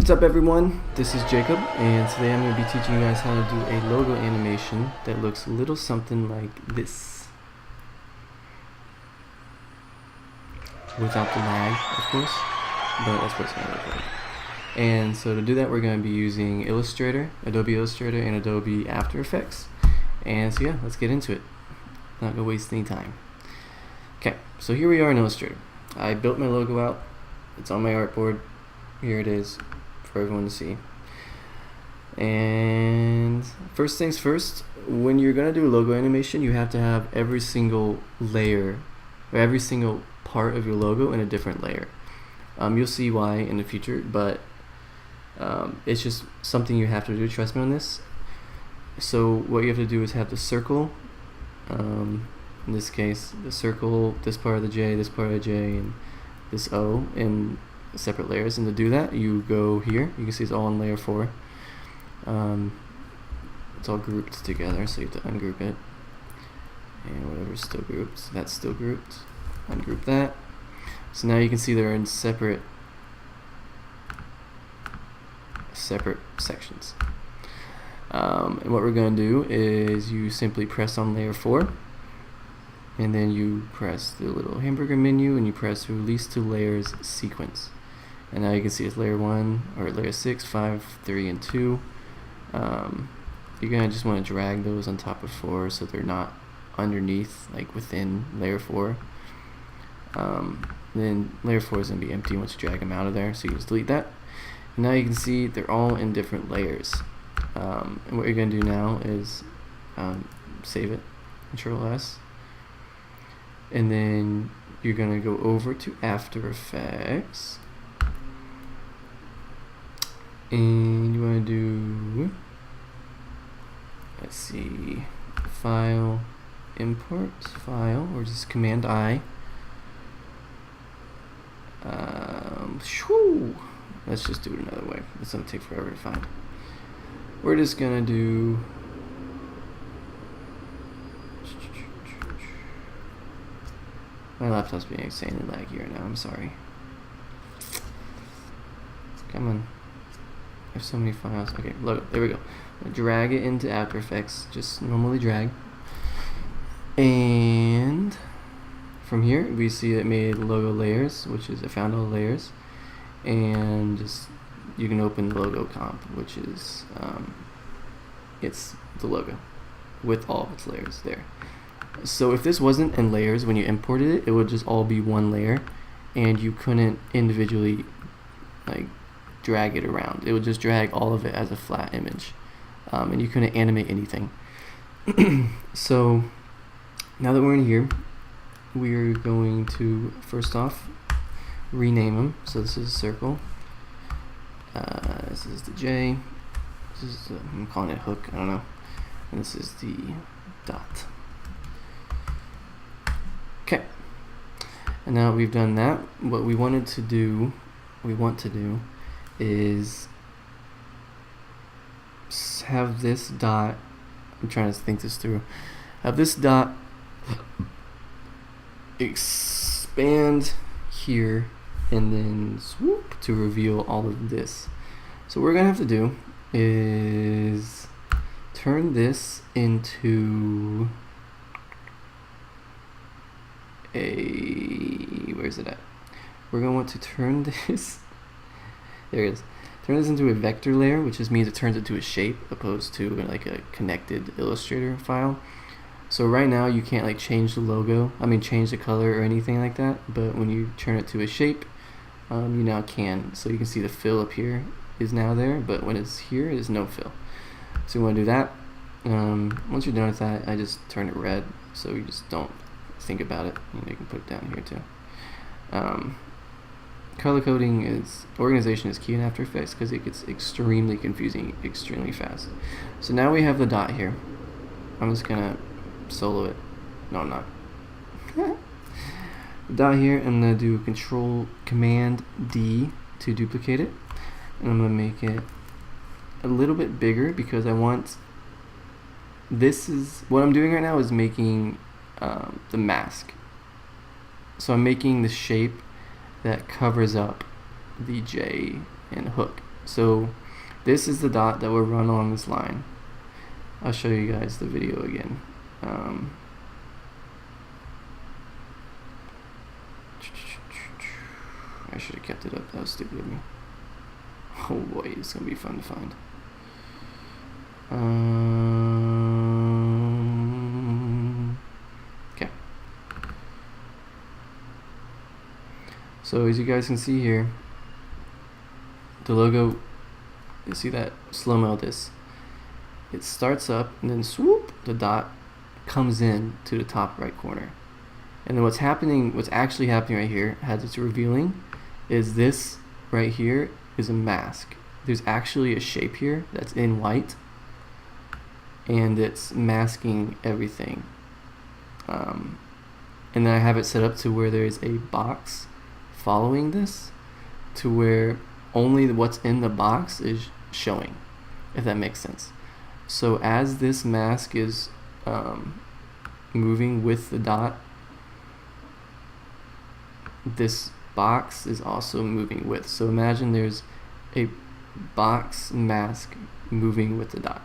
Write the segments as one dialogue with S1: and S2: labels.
S1: What's up everyone, this is Jacob, and today I'm going to be teaching you guys how to do a logo animation that looks a little something like this. Without the lag, of course, but that's what it's going to look like. And so to do that, we're going to be using Illustrator, Adobe Illustrator, and Adobe After Effects. And so yeah, let's get into it. Not going to waste any time. Okay, so here we are in Illustrator. I built my logo out. It's on my artboard. Here it is for everyone to see. And first things first, when you're going to do a logo animation, you have to have every single layer or every single part of your logo in a different layer. You'll see why in the future, but it's just something you have to do. Trust me on this. So what you have to do is have the circle, in this case the circle, this part of the J, this part of the J, and this O in separate layers. And to do that, you go here. You can see it's all in layer 4. It's all grouped together, so you have to ungroup it, and whatever's still grouped, that's still grouped. Ungroup that. So now you can see they're in separate sections. And what we're going to do is you simply press on layer 4, and then you press the little hamburger menu and you press release to layers sequence. And now you can see it's layer 1 or layer 6, 5, 3, and 2. You're going to just want to drag those on top of 4 so they're not underneath, like within layer 4. Then layer 4 is going to be empty once you drag them out of there, so you just delete that. And now you can see they're all in different layers. And what you're going to do now is save it, Control S, and then you're going to go over to After Effects, and you want to do, let's see, File, Import, File, or just Command I. Let's just do it another way. It's going to take forever to find. We're just going to do my laptop's being insanely laggy right now, I'm sorry. Come on. I have so many files. Okay, look, there we go. Drag it into After Effects, just normally drag. And from here, we see it made logo layers, which is I found all the layers. And just you can open the logo comp, which is it's the logo with all of its layers there. So if this wasn't in layers when you imported it, it would just all be one layer, and you couldn't individually like drag it around. It would just drag all of it as a flat image, and you couldn't animate anything. So now that we're in here, we're going to first off rename them. So this is a circle, this is the J, this is I'm calling it hook, I don't know, and this is the dot. Okay, and now that we've done that, what we want to do is have this dot, I'm trying to think this through, have this dot expand here and then swoop to reveal all of this. So what we're gonna have to do is turn this into a, where's it at? We're gonna want to turn this, there it is, turn this into a vector layer, which just means it turns it to a shape opposed to like a connected Illustrator file. So right now you can't like change the logo, change the color or anything like that, but when you turn it to a shape, you now can. So you can see the fill up here is now there, but when it's here, there's no fill. So you want to do that. Once you're done with that, I just turn it red, so you just don't think about it. You can put it down here too. Color coding is, organization is key in After Effects because it gets extremely confusing extremely fast. So now we have the dot here. I'm just gonna solo it. No, I'm not. Dot here, I'm gonna do Command D to duplicate it, and I'm gonna make it a little bit bigger because I want, this is what I'm doing right now is making the mask. So I'm making the shape that covers up the J and hook. So this is the dot that will run along this line. I'll show you guys the video again. I should have kept it up. That was stupid of me. Oh boy, it's gonna be fun to find. Okay. So as you guys can see here, the logo, you see that slow-mo this. It starts up and then swoop, the dot comes in to the top right corner. And then what's actually happening right here, as it's revealing, is this right here is a mask. There's actually a shape here that's in white, and it's masking everything. And then I have it set up to where there's a box following this, to where only what's in the box is showing, if that makes sense. So as this mask is moving with the dot, this box is also moving with. So imagine there's a box mask moving with the dot.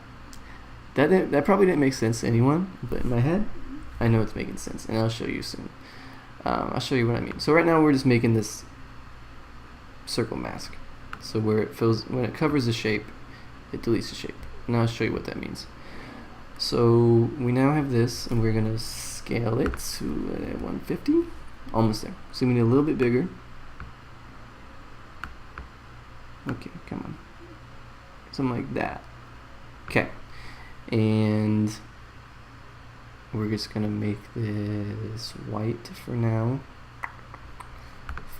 S1: That probably didn't make sense to anyone, but in my head, I know it's making sense, and I'll show you soon. I'll show you what I mean. So right now we're just making this circle mask. So when it covers the shape, it deletes the shape. Now I'll show you what that means. So we now have this, and we're gonna scale it to 150, almost there. So we need a little bit bigger. Okay, come on, something like that. Okay, and we're just gonna make this white for now.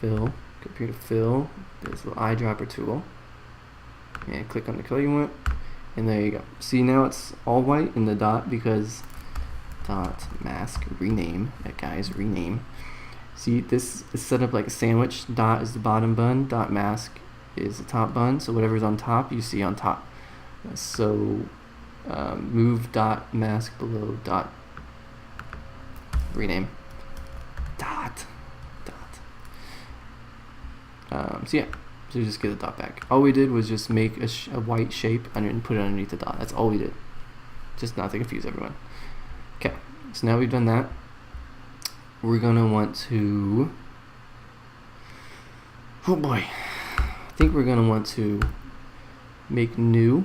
S1: Fill, go up here to fill. There's the eyedropper tool, and click on the color you want. And there you go. See, now it's all white in the dot because dot mask rename. That guy's rename. See, this is set up like a sandwich. Dot is the bottom bun. Dot mask is the top bun. So whatever's on top, you see on top. So move dot mask below dot rename. Dot. So yeah. So you just get the dot back. All we did was just make a white shape and put it underneath the dot. That's all we did. Just not to confuse everyone. Okay, so now we've done that. We're gonna want to, oh boy, I think we're gonna want to make new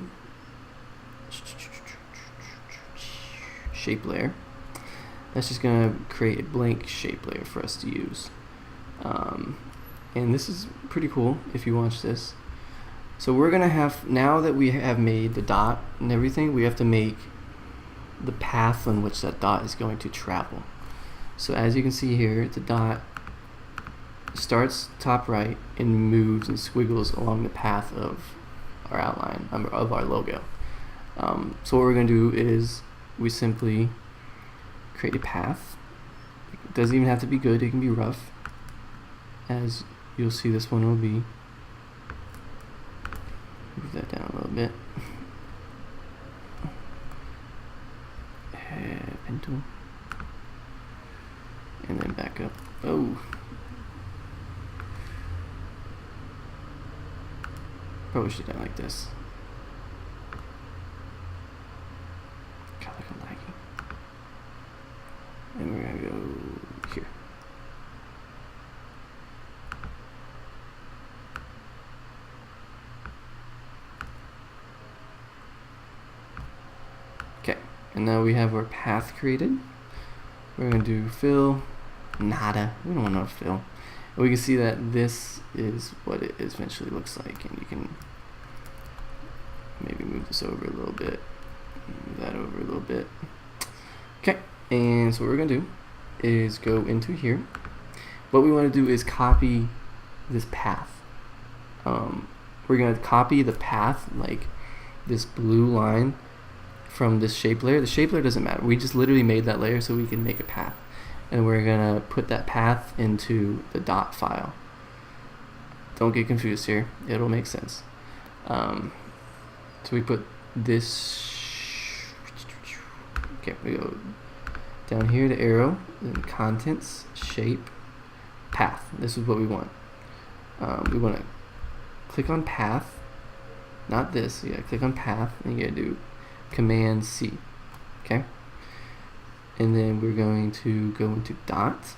S1: shape layer. That's just gonna create a blank shape layer for us to use. And this is pretty cool if you watch this. So we're gonna have, now that we have made the dot and everything, we have to make the path on which that dot is going to travel. So as you can see here, the dot starts top right and moves and squiggles along the path of our outline, of our logo. So what we're gonna do is we simply create a path. It doesn't even have to be good, it can be rough. As you'll see, this one will be, move that down a little bit. Pen tool. And then back up. Oh. Probably should have done like this. God, look how laggy. And we're gonna go here. And now we have our path created. We're going to do fill, nada. We don't want no fill. And we can see that this is what it eventually looks like. And you can maybe move this over a little bit, move that over a little bit. Okay, and so what we're going to do is go into here. What we want to do is copy this path. We're going to copy the path, like this blue line, from this shape layer. The shape layer doesn't matter. We just literally made that layer so we can make a path. And we're gonna put that path into the dot file. Don't get confused here. It'll make sense. So we put this. Okay, we go down here to arrow, then contents, shape, path. This is what we want. We want to click on path, not this. You gotta click on path, and you gotta do Command C. Okay. And then we're going to go into dot,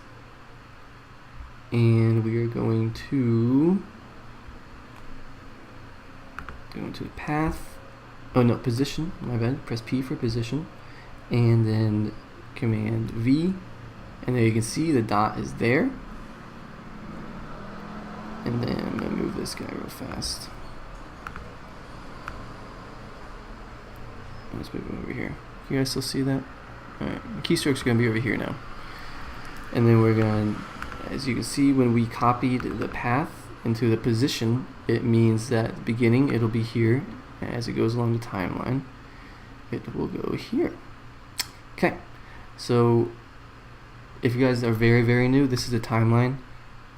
S1: and we are going to go into the path. Oh no, position. My bad. Press P for position, and then Command V, and there you can see the dot is there. And then I'm gonna move this guy real fast. Let's move him over here. You guys still see that? Alright, the keystrokes are gonna be over here now. And then we're gonna, as you can see, when we copied the path into the position, it means that at the beginning it'll be here. As it goes along the timeline, it will go here. Okay, so if you guys are very, very new, this is a timeline,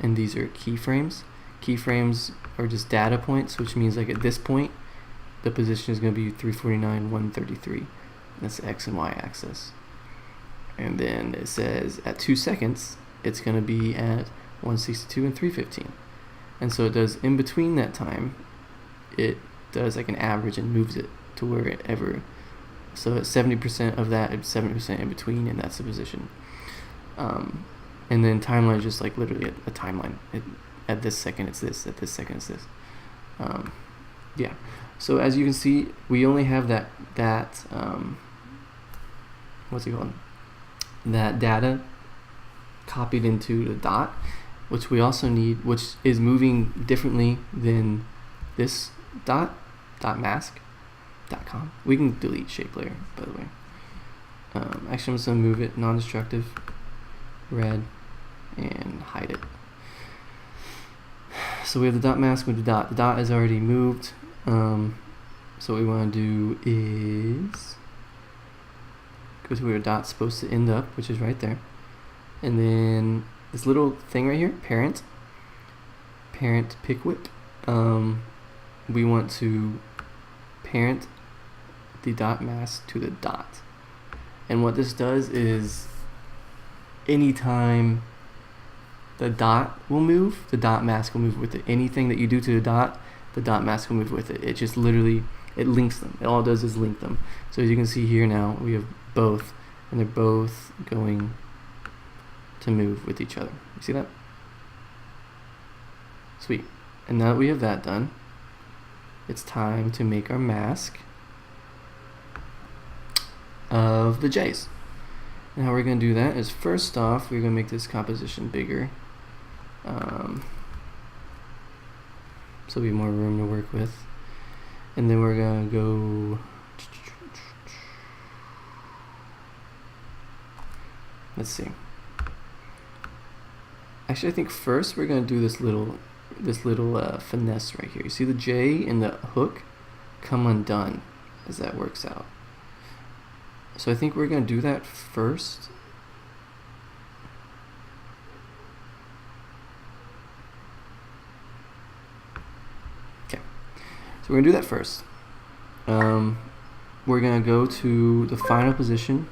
S1: and these are keyframes. Keyframes are just data points, which means like at this point, the position is going to be 349, 133. That's the X and Y axis. And then it says at 2 seconds, it's going to be at 162 and 315. And so it does in between that time, it does like an average and moves it to wherever. So at 70% of that, it's 70% in between, and that's the position. And then timeline is just like literally a timeline. At this second it's this, at this second it's this. Yeah. So as you can see, we only have that what's it called? That data copied into the dot, which we also need, which is moving differently than this dot.mask.com. We can delete shape layer, by the way. Actually, I'm just gonna move it non-destructive, red, and hide it. So we have the dot mask with the dot. The dot is already moved. So what we want to do is go to where the dot's supposed to end up, which is right there. And then this little thing right here, parent pick whip. We want to parent the dot mask to the dot. And what this does is anytime the dot will move, the dot mask will move with it. Anything that you do to the dot mask will move with it. It just literally, it links them. It all it does is link them. So as you can see here now, we have both, and they're both going to move with each other. You see that? Sweet. And now that we have that done, it's time to make our mask of the J's. And how we're going to do that is, first off, we're going to make this composition bigger, so we have more room to work with. And then we're going to go, let's see. Actually, I think first we're going to do this little finesse right here. You see the J and the hook come undone as that works out. So I think we're going to do that first. Okay, so we're going to do that first. We're going to go to the final position.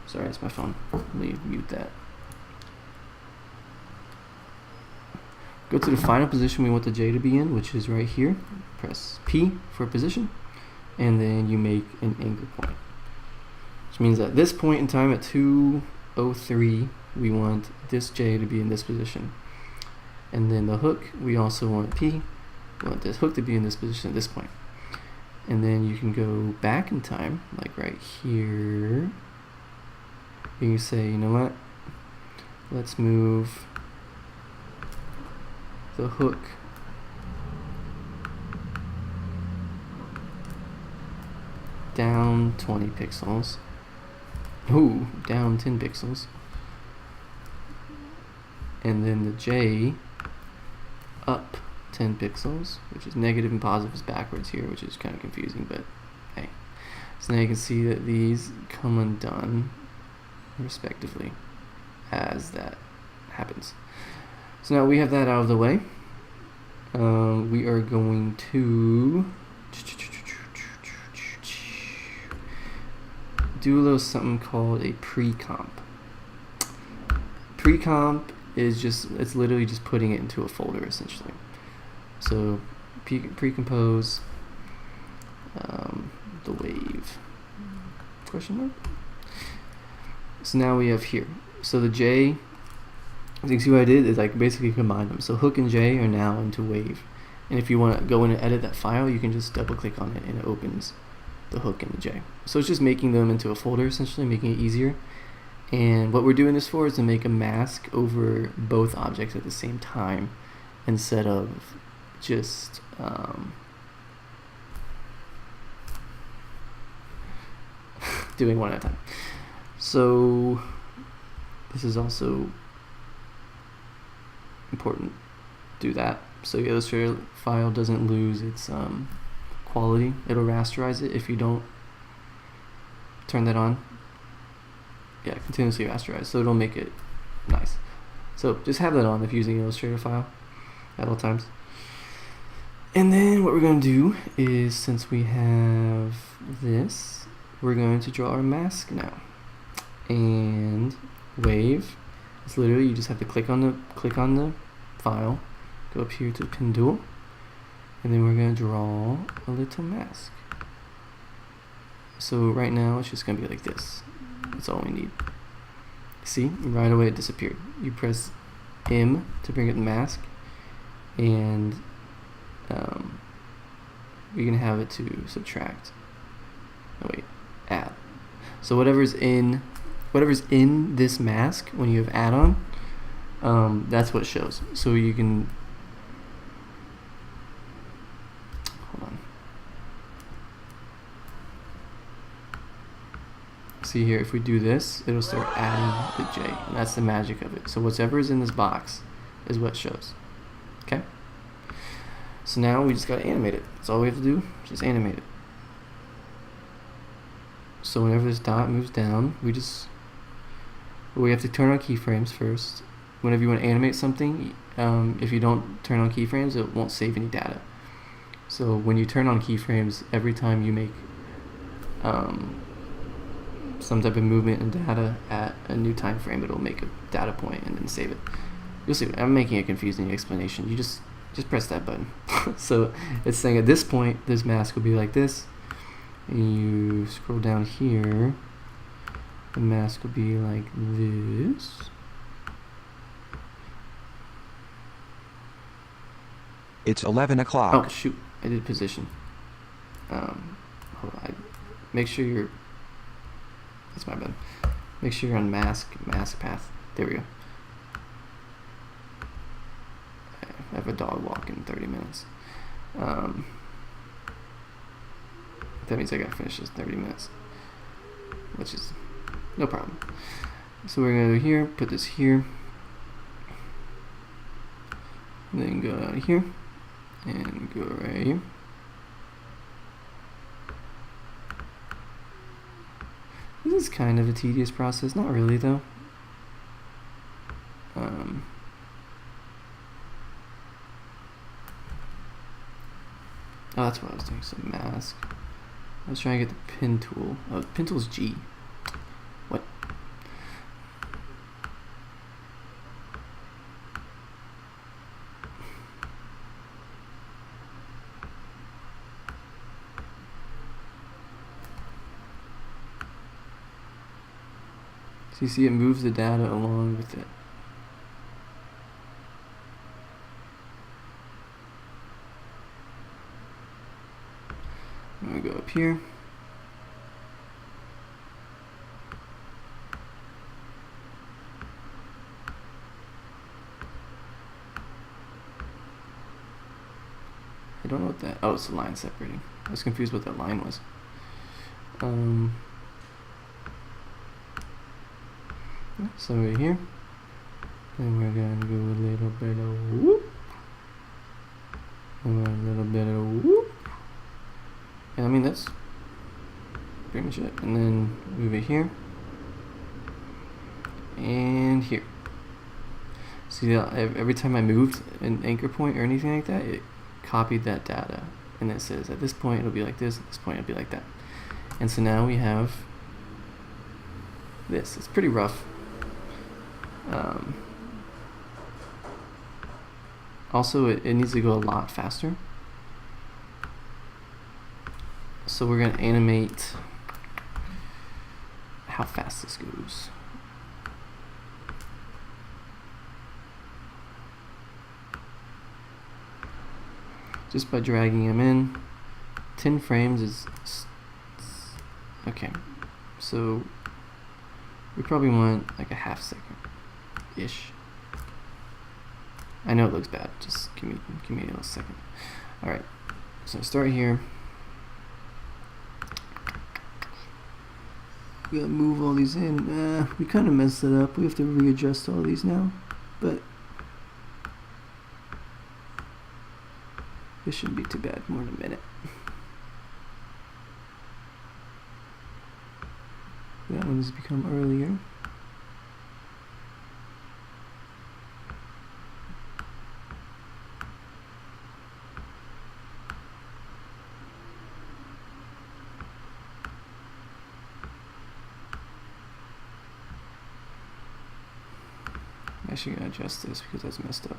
S1: Sorry, that's my phone. Let me mute that. Go to the final position we want the J to be in, which is right here. Press P for position, and then you make an anchor point. Which means at this point in time at 2:03, we want this J to be in this position. And then the hook, we also want P. We want this hook to be in this position at this point. And then you can go back in time, like right here. You can say, you know what? Let's move the hook down 20 pixels. Ooh, down 10 pixels. And then the J up 10 pixels, which is negative and positive is backwards here, which is kind of confusing, but hey. So now you can see that these come undone respectively as that happens. So now we have that out of the way. We are going to do a little something called a pre-comp. Pre-comp is it's literally just putting it into a folder essentially. So pre-compose, the wave, question mark. So now we have here, so the J, you see what I did is like basically combine them. So hook and J are now into wave, and if you want to go in and edit that file, you can just double click on it and it opens the hook and the J. So it's just making them into a folder, essentially making it easier. And what we're doing this for is to make a mask over both objects at the same time instead of just doing one at a time. So this is also important. Do that so your Illustrator file doesn't lose its quality. It'll rasterize it if you don't turn that on. Yeah, continuously rasterize, so it'll make it nice. So just have that on if you're using an Illustrator file at all times. And then what we're going to do is, since we have this, we're going to draw our mask now. And wave, it's literally you just have to click on the file, go up here to pen tool, and then we're going to draw a little mask. So right now it's just going to be like this. That's all we need. See, right away it disappeared. You press M to bring up the mask, and you can have it to subtract. Oh wait, add. So whatever's in this mask when you have add on, that's what shows. So you can hold on. See here, if we do this, it'll start adding the J, and that's the magic of it. So whatever is in this box is what shows. Okay? So now we just gotta animate it. That's all we have to do, just animate it. So whenever this dot moves down, we have to turn on keyframes first. Whenever you want to animate something, if you don't turn on keyframes, it won't save any data. So when you turn on keyframes, every time you make some type of movement in data at a new time frame, it'll make a data point and then save it. You'll see, I'm making a confusing explanation. You just press that button. So it's saying at this point, this mask will be like this. And you scroll down here, the mask will be like this.
S2: It's 11 o'clock.
S1: Oh shoot, I did position. Hold on. Make sure you're, that's my bad. Make sure you're on mask path. There we go. I have a dog walk in 30 minutes. That means I gotta finish this 30 minutes, which is no problem. So we're gonna go here, put this here, and then go out of here and go right here. This is kind of a tedious process, not really though. Oh, that's what I was doing. So mask. I was trying to get the pen tool. Oh, pen tool's G. What? So you see it moves the data along with it. I'm going to go up here. I don't know what that, oh, it's a line separating. I was confused what that line was. So right here, and we're going to go a little bit of whoop, and a little bit of whoop. And I mean, that's pretty much it. And then move it here and here. See, every time I moved an anchor point or anything like that, it copied that data, and it says at this point it'll be like this, at this point it'll be like that. And so now we have this. It's pretty rough. Also, it needs to go a lot faster. So we're gonna animate how fast this goes. Just by dragging them in. 10 frames is okay. So we probably want like a half second ish. I know it looks bad. Just give me a second. All right. So start here. We gotta move all these in. We kind of messed it up. We have to readjust all these now, but this shouldn't be too bad. More than a minute. That one has become earlier. I'm actually gonna adjust this because that's messed up.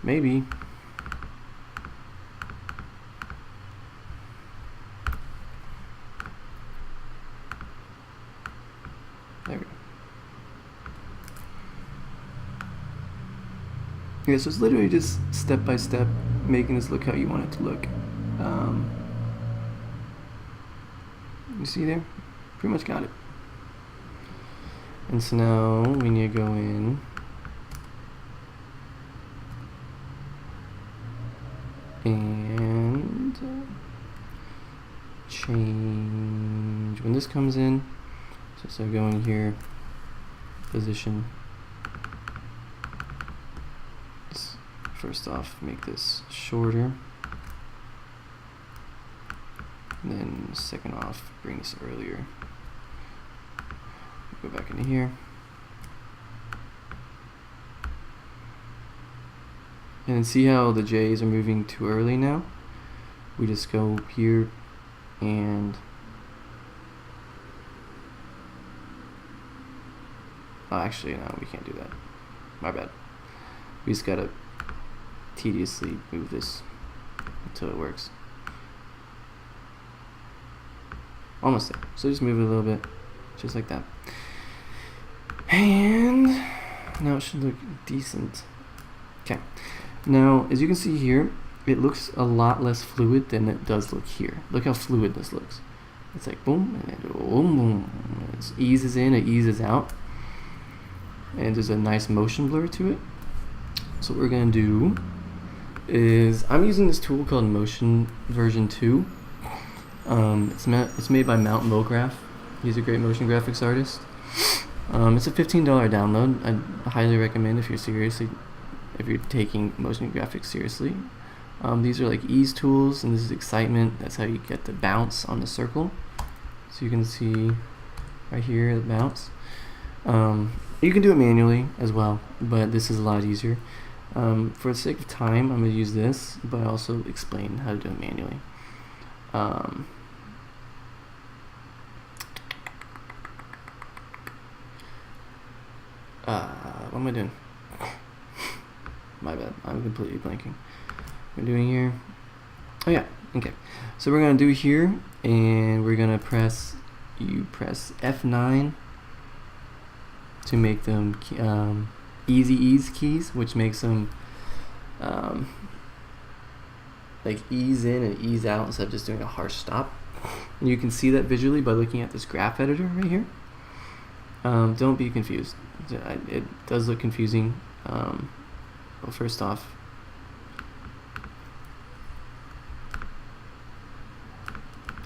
S1: Maybe. There we go. Yeah, so it's literally just step by step making this look how you want it to look. You see there? Pretty much got it. And so now we need to go in and change when this comes in. So go in here, position. Let's first off make this shorter, and then second off bring this earlier. Go back into here. And then see how the J's are moving too early now? We just go here and oh, actually no, we can't do that. My bad. We just gotta tediously move this until it works. Almost there. So just move it a little bit, just like that. And now it should look decent. Okay. Now, as you can see here, it looks a lot less fluid than it does look here. Look how fluid this looks. It's like boom, and then boom, boom. It eases in, it eases out. And there's a nice motion blur to it. So what we're going to do is, I'm using this tool called Motion version 2. It's made by Mount Mulgraph. He's a great motion graphics artist. It's a $15 download. I highly recommend if you're taking motion graphics seriously. These are like ease tools, and this is excitement. That's how you get the bounce on the circle. So you can see right here the bounce. You can do it manually as well, but this is a lot easier. For the sake of time, I'm going to use this, but I also explain how to do it manually. What am I doing? My bad. I'm completely blanking. What we're doing here. Oh yeah. Okay. So we're gonna do here, and we're gonna press. You press F9 to make them easy ease keys, which makes them like ease in and ease out instead of just doing a harsh stop. And you can see that visually by looking at this graph editor right here. Don't be confused. It does look confusing. Well, first off,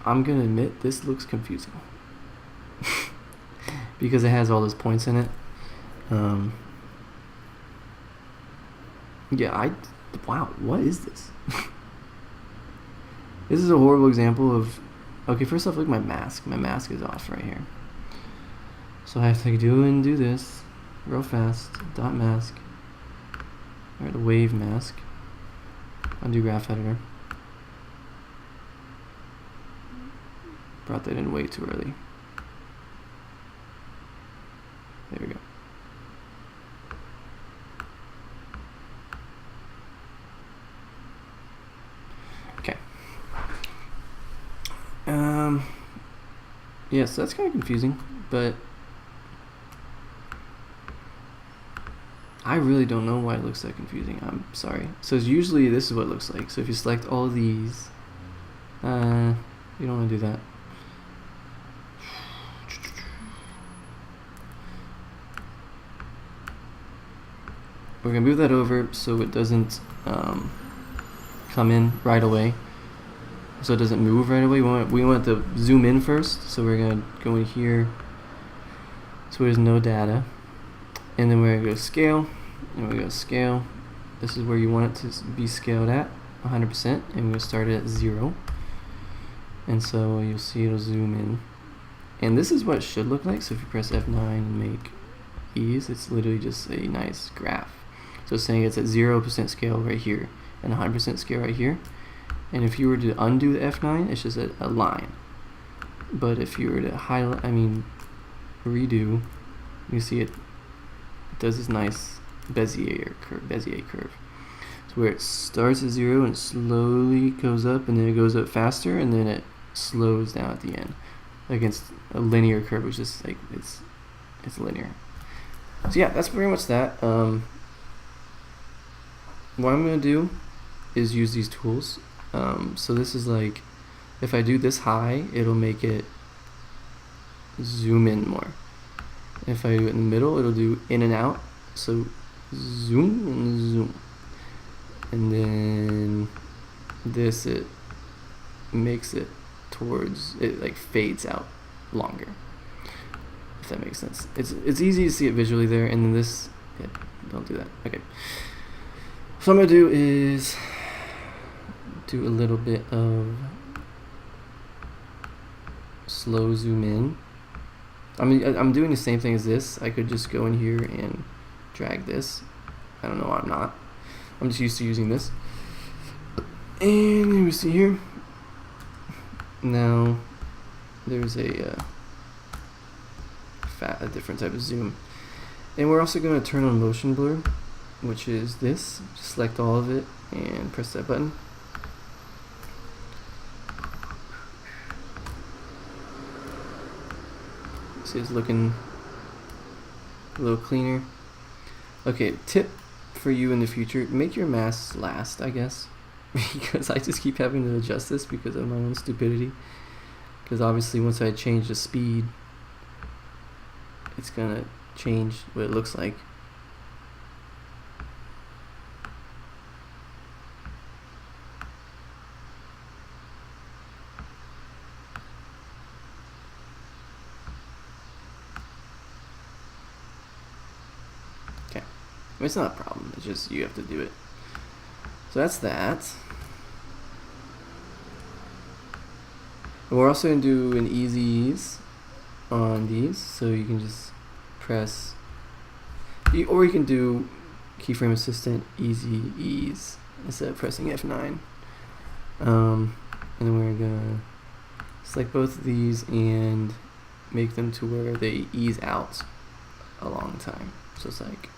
S1: I'm gonna admit this looks confusing because it has all those points in it. Yeah, wow, what is this? This is a horrible example of, okay, first off, look at my mask. My mask is off right here. So I have to do this real fast, dot mask, or the wave mask. Undo graph editor. Brought that in way too early. There we go. Okay. Yeah, so that's kind of confusing, but I really don't know why it looks that confusing. I'm sorry. So usually this is what it looks like. So if you select all of these, you don't want to do that. We're going to move that over so it doesn't come in right away. So it doesn't move right away. We want to zoom in first. So we're going to go in here so there's no data. And then we're going to go scale. And we're going to go scale. This is where you want it to be scaled at 100%. And we're going to start it at 0. And so you'll see it'll zoom in. And this is what it should look like. So if you press F9 and make ease, it's literally just a nice graph. So it's saying it's at 0% scale right here and 100% scale right here. And if you were to undo the F9, it's just a line. But if you were to highlight, redo, you see it does this nice Bezier curve. So where it starts at 0 and slowly goes up, and then it goes up faster, and then it slows down at the end against a linear curve, which is like it's linear. So yeah, that's pretty much that. What I'm gonna do is use these tools. So this is like, if I do this high, it'll make it zoom in more. If I do it in the middle, it'll do in and out. So zoom and zoom. And then this, it makes it towards, it like fades out longer. If that makes sense. It's easy to see it visually there, and then this, yeah, don't do that. Okay. So what I'm gonna do is do a little bit of slow zoom in. I'm doing the same thing as this. I could just go in here and drag this. I don't know why I'm not. I'm just used to using this. And you see here. Now there's a different type of zoom. And we're also going to turn on motion blur, which is this. Just select all of it and press that button. See, it's looking a little cleaner. Okay, tip for you in the future, make your masks last, I guess. Because I just keep having to adjust this because of my own stupidity. Because obviously once I change the speed, it's gonna change what it looks like. Okay, it's not a problem, it's just you have to do it. So that's that. And we're also going to do an easy ease on these, so you can just press, or you can do keyframe assistant easy ease instead of pressing F9. And then we're going to select both of these and make them to where they ease out a long time. So it's like,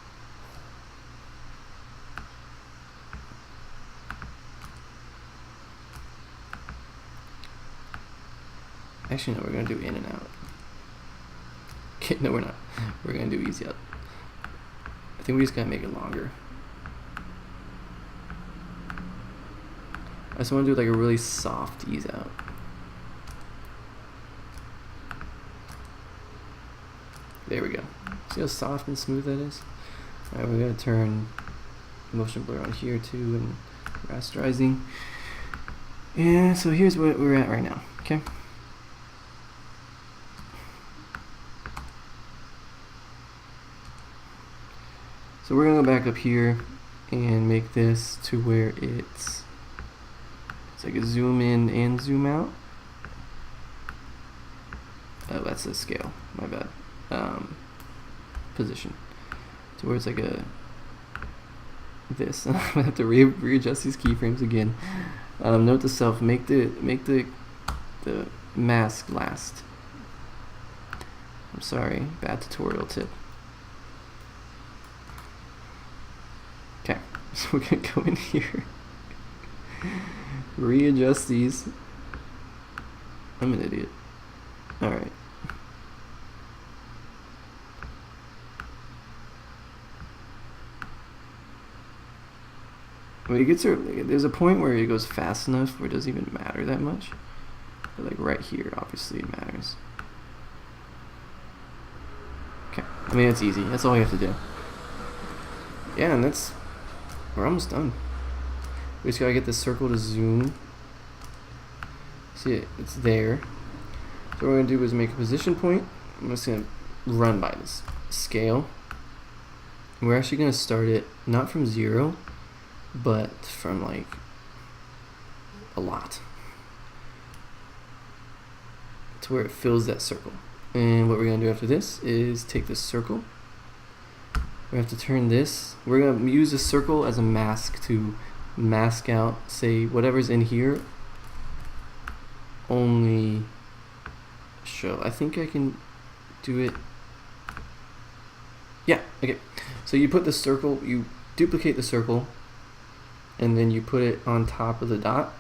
S1: actually, no, we're going to do in and out. Okay, no, we're not. We're going to do easy out. I think we just got to make it longer. I just want to do like a really soft ease out. There we go. See how soft and smooth that is? Alright, we're going to turn motion blur on here too and rasterizing. And so here's what we're at right now. Okay. So we're gonna go back up here and make this to where it's like a zoom in and zoom out. Oh, that's the scale, my bad. Position. So where it's like a this. I'm gonna have to readjust these keyframes again. Note to self: make the mask last. I'm sorry, bad tutorial tip. Okay, so we're gonna go in here, readjust these. I'm an idiot. All right. I mean, there's a point where it goes fast enough where it doesn't even matter that much. But like right here, obviously it matters. Okay, I mean, it's easy. That's all you have to do. Yeah, and we're almost done. We just gotta get this circle to zoom. See it, it's there. So what we're gonna do is make a position point. I'm just gonna run by this scale. We're actually gonna start it not from 0, but from like a lot, to where it fills that circle. And what we're gonna do after this is take this circle. We have to turn this. We're gonna use this circle as a mask to mask out, say, whatever's in here. Only show. I think I can do it. Yeah. Okay. So you put the circle. You duplicate the circle, and then you put it on top of the dot,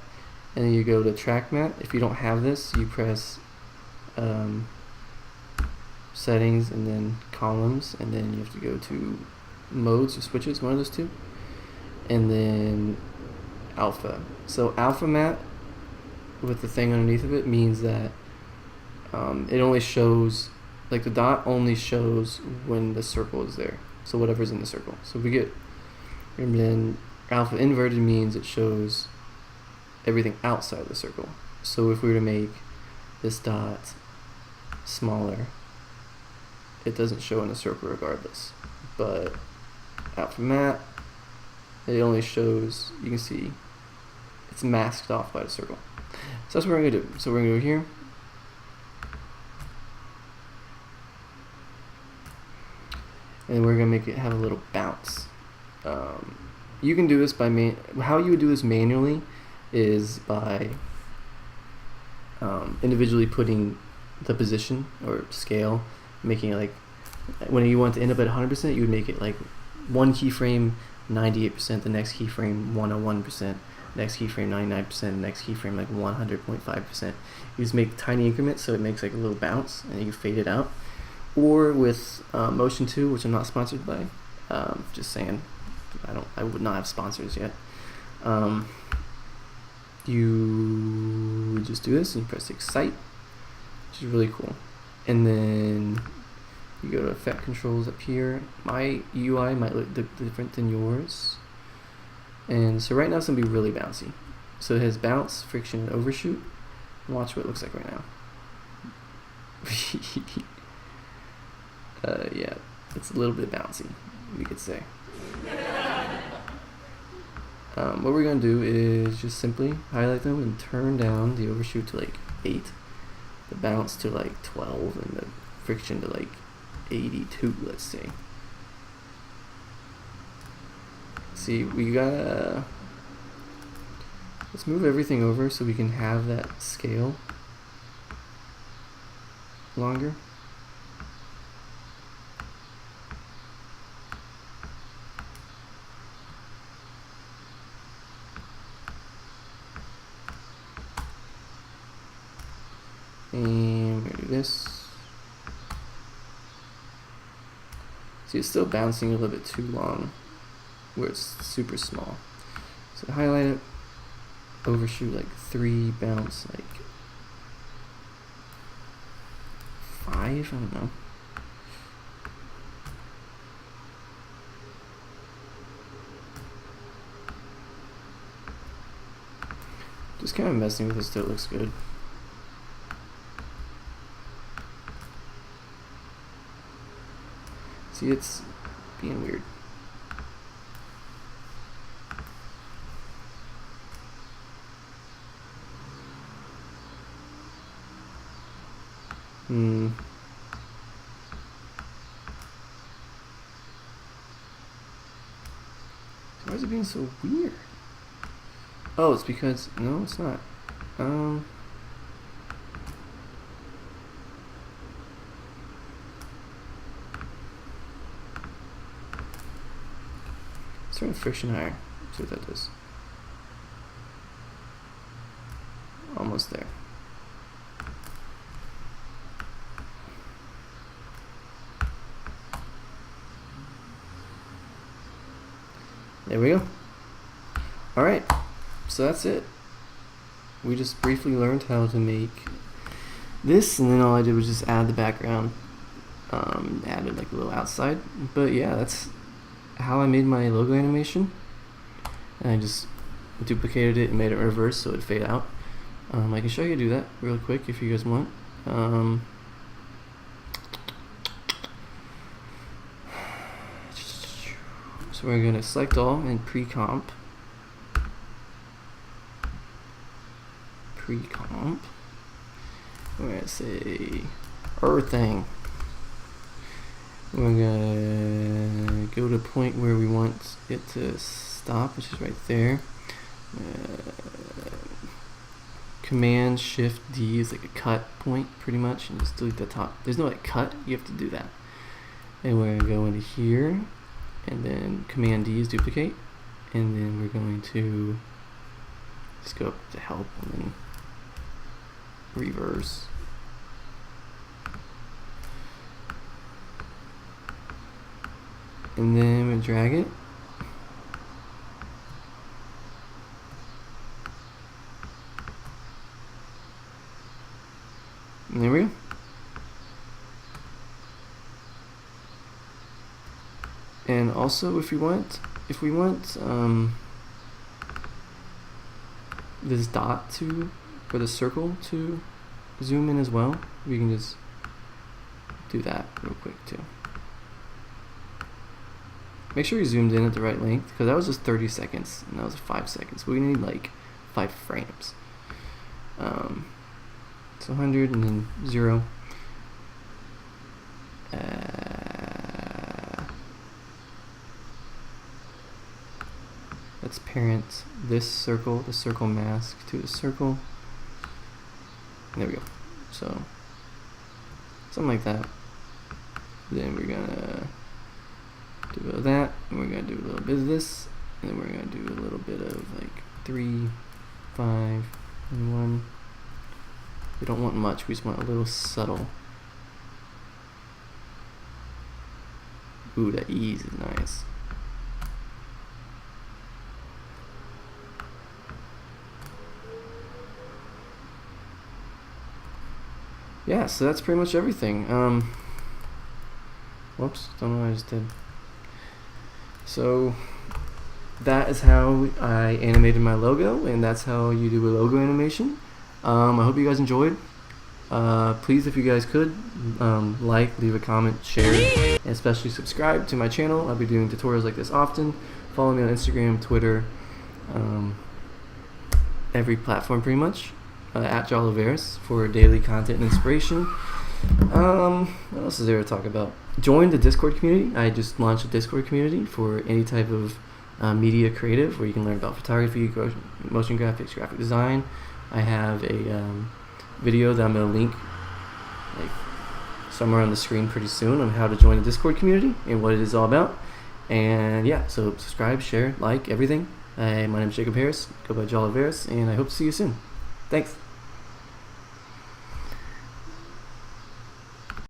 S1: and then you go to track mat. If you don't have this, you press settings and then columns, and then you have to go to modes or switches, one of those two, and then alpha. So alpha mat with the thing underneath of it means that it only shows, like the dot only shows when the circle is there, so whatever's in the circle. So we get, and then alpha inverted means it shows everything outside the circle. So if we were to make this dot smaller, it doesn't show in the circle regardless. But alpha mat, it only shows, you can see it's masked off by the circle. So that's what we're gonna do. So we're gonna go here, and we're gonna make it have a little bounce. You can do this by how you would do this manually is by individually putting the position or scale, making it like, when you want to end up at 100%, you would make it like one keyframe 98%, the next keyframe 101%, next keyframe 99%, next keyframe like 100.5%. You just make tiny increments so it makes like a little bounce, and you fade it out. Or with Motion 2, which I'm not sponsored by, just saying, I would not have sponsors yet. You just do this and you press Excite, which is really cool. And then you go to Effect Controls up here. My UI might look different than yours. And so right now it's going to be really bouncy. So it has bounce, friction, and overshoot. Watch what it looks like right now. Yeah, it's a little bit bouncy, we could say. What we're going to do is just simply highlight them and turn down the overshoot to like 8, the bounce to like 12, and the friction to like 82, let's say. See, we gotta, let's move everything over so we can have that scale longer. And we're gonna do this. See, it's still bouncing a little bit too long where it's super small. So highlight it, overshoot like 3, bounce like 5, I don't know. Just kind of messing with this so it looks good. See, it's being weird. Why is it being so weird? Oh, it's because, no, it's not. Let's turn friction higher. See what that does. Almost there. There we go. Alright, so that's it. We just briefly learned how to make this, and then all I did was just add the background. Added like a little outside. But yeah, that's how I made my logo animation. And I just duplicated it and made it reverse so it'd fade out. I can show you how to do that real quick if you guys want. So we're going to select all and pre-comp. We're going to say everything. We're going to go to a point where we want it to stop, which is right there. Command Shift D is like a cut point pretty much, and just delete the top. There's no like cut, you have to do that. And we're going to go into here, and then Command D is duplicate, and then we're going to just go up to help and then reverse. And then we drag it. And there we go. And also, if we want this dot to, or the circle to zoom in as well, we can just do that real quick too. Make sure you zoomed in at the right length, because that was just 30 seconds and that was 5 seconds. We need like 5 frames. So 100 and then 0. Let's parent this circle, the circle mask, to the circle. There we go. So something like that. Then we're gonna do that, and we're gonna do a little bit of this, and then we're gonna do a little bit of like 3, 5, and 1. We don't want much, we just want a little subtle. Ooh, that ease is nice. Yeah, so that's pretty much everything. Whoops, don't know what I just did. So that is how I animated my logo, and that's how you do a logo animation. I hope you guys enjoyed. Please, if you guys could, like, leave a comment, share, and especially subscribe to my channel. I'll be doing tutorials like this often. Follow me on Instagram, Twitter, every platform pretty much, at Joliveris for daily content and inspiration. What else is there to talk about? Join the Discord community. I just launched a Discord community for any type of media creative, where you can learn about photography, motion graphics, graphic design. I have a video that I'm going to link like somewhere on the screen pretty soon on how to join the Discord community and what it is all about. And yeah, so subscribe, share, like, everything. My name is Jacob Harris, go by Joliveris, and I hope to see you soon. Thanks.